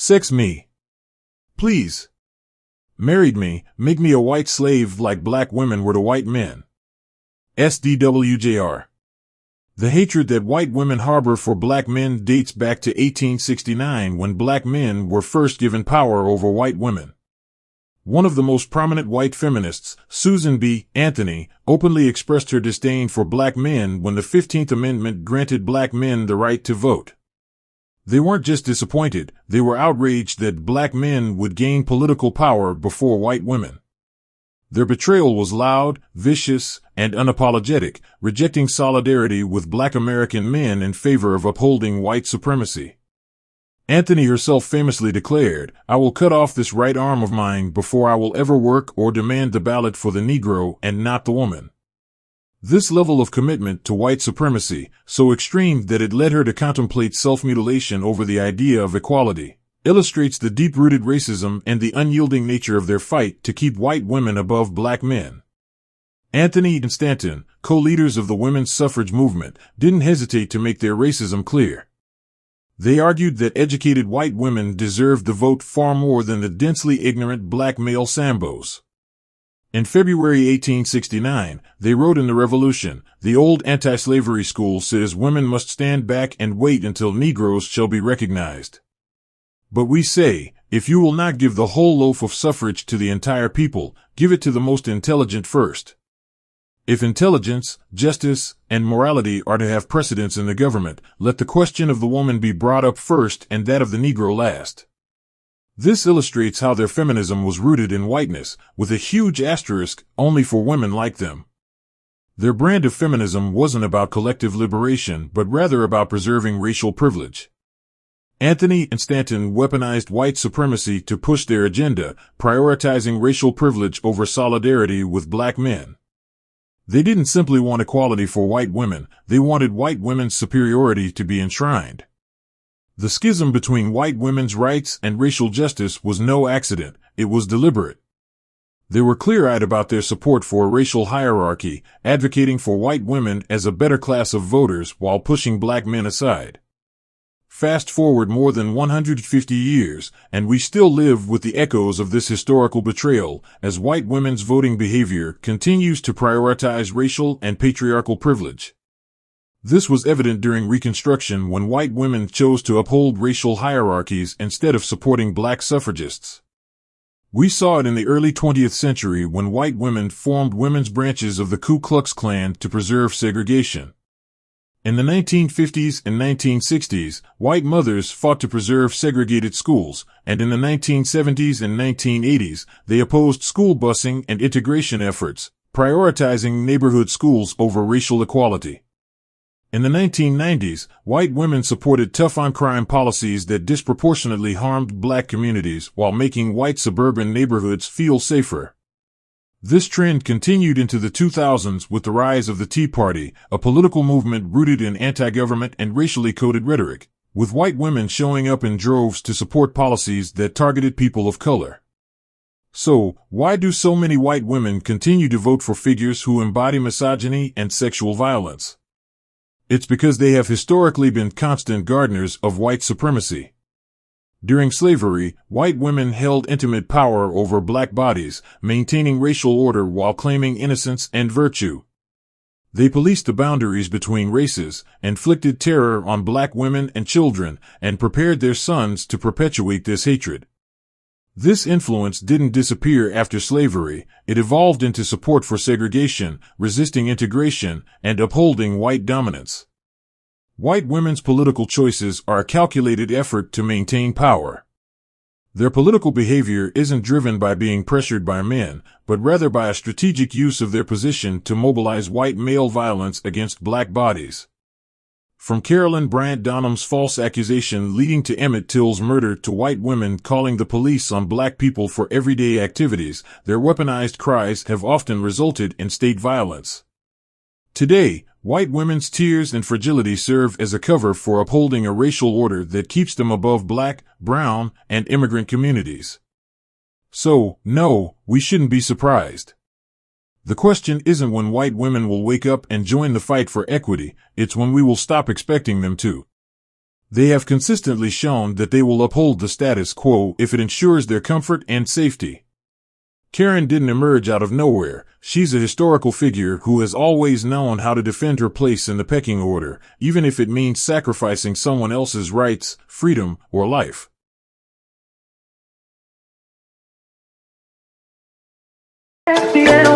Sex me. Please. Married me, make me a white slave like black women were to white men. Sdwjr. The hatred that white women harbor for black men dates back to 1869 when black men were first given power over white women. One of the most prominent white feminists, Susan B. Anthony, openly expressed her disdain for black men when the 15th Amendment granted black men the right to vote. They weren't just disappointed, they were outraged that black men would gain political power before white women. Their betrayal was loud, vicious, and unapologetic, rejecting solidarity with black American men in favor of upholding white supremacy. Anthony herself famously declared, "I will cut off this right arm of mine before I will ever work or demand the ballot for the Negro and not the woman." This level of commitment to white supremacy, so extreme that it led her to contemplate self-mutilation over the idea of equality, illustrates the deep-rooted racism and the unyielding nature of their fight to keep white women above black men. Anthony and Stanton, co-leaders of the women's suffrage movement, didn't hesitate to make their racism clear. They argued that educated white women deserved the vote far more than the densely ignorant black male sambos. In February 1869, they wrote in the Revolution, "The old anti-slavery school says women must stand back and wait until Negroes shall be recognized. But we say, if you will not give the whole loaf of suffrage to the entire people, give it to the most intelligent first. If intelligence, justice, and morality are to have precedence in the government, let the question of the woman be brought up first and that of the Negro last." This illustrates how their feminism was rooted in whiteness, with a huge asterisk, only for women like them. Their brand of feminism wasn't about collective liberation, but rather about preserving racial privilege. Anthony and Stanton weaponized white supremacy to push their agenda, prioritizing racial privilege over solidarity with black men. They didn't simply want equality for white women, they wanted white women's superiority to be enshrined. The schism between white women's rights and racial justice was no accident, it was deliberate. They were clear-eyed about their support for a racial hierarchy, advocating for white women as a better class of voters while pushing black men aside. Fast forward more than 150 years, and we still live with the echoes of this historical betrayal, as white women's voting behavior continues to prioritize racial and patriarchal privilege. This was evident during Reconstruction when white women chose to uphold racial hierarchies instead of supporting black suffragists. We saw it in the early 20th century when white women formed women's branches of the Ku Klux Klan to preserve segregation. In the 1950s and 1960s, white mothers fought to preserve segregated schools, and in the 1970s and 1980s, they opposed school busing and integration efforts, prioritizing neighborhood schools over racial equality. In the 1990s, white women supported tough-on-crime policies that disproportionately harmed black communities while making white suburban neighborhoods feel safer. This trend continued into the 2000s with the rise of the Tea Party, a political movement rooted in anti-government and racially coded rhetoric, with white women showing up in droves to support policies that targeted people of color. So, why do so many white women continue to vote for figures who embody misogyny and sexual violence? It's because they have historically been constant gardeners of white supremacy. During slavery, white women held intimate power over black bodies, maintaining racial order while claiming innocence and virtue. They policed the boundaries between races, inflicted terror on black women and children, and prepared their sons to perpetuate this hatred. This influence didn't disappear after slavery, it evolved into support for segregation, resisting integration, and upholding white dominance. White women's political choices are a calculated effort to maintain power. Their political behavior isn't driven by being pressured by men, but rather by a strategic use of their position to mobilize white male violence against black bodies. From Carolyn Bryant Donham's false accusation leading to Emmett Till's murder to white women calling the police on black people for everyday activities, their weaponized cries have often resulted in state violence. Today, white women's tears and fragility serve as a cover for upholding a racial order that keeps them above black, brown, and immigrant communities. So, no, we shouldn't be surprised. The question isn't when white women will wake up and join the fight for equity, it's when we will stop expecting them to. They have consistently shown that they will uphold the status quo if it ensures their comfort and safety. Karen didn't emerge out of nowhere. She's a historical figure who has always known how to defend her place in the pecking order, even if it means sacrificing someone else's rights, freedom, or life. Sdwjr.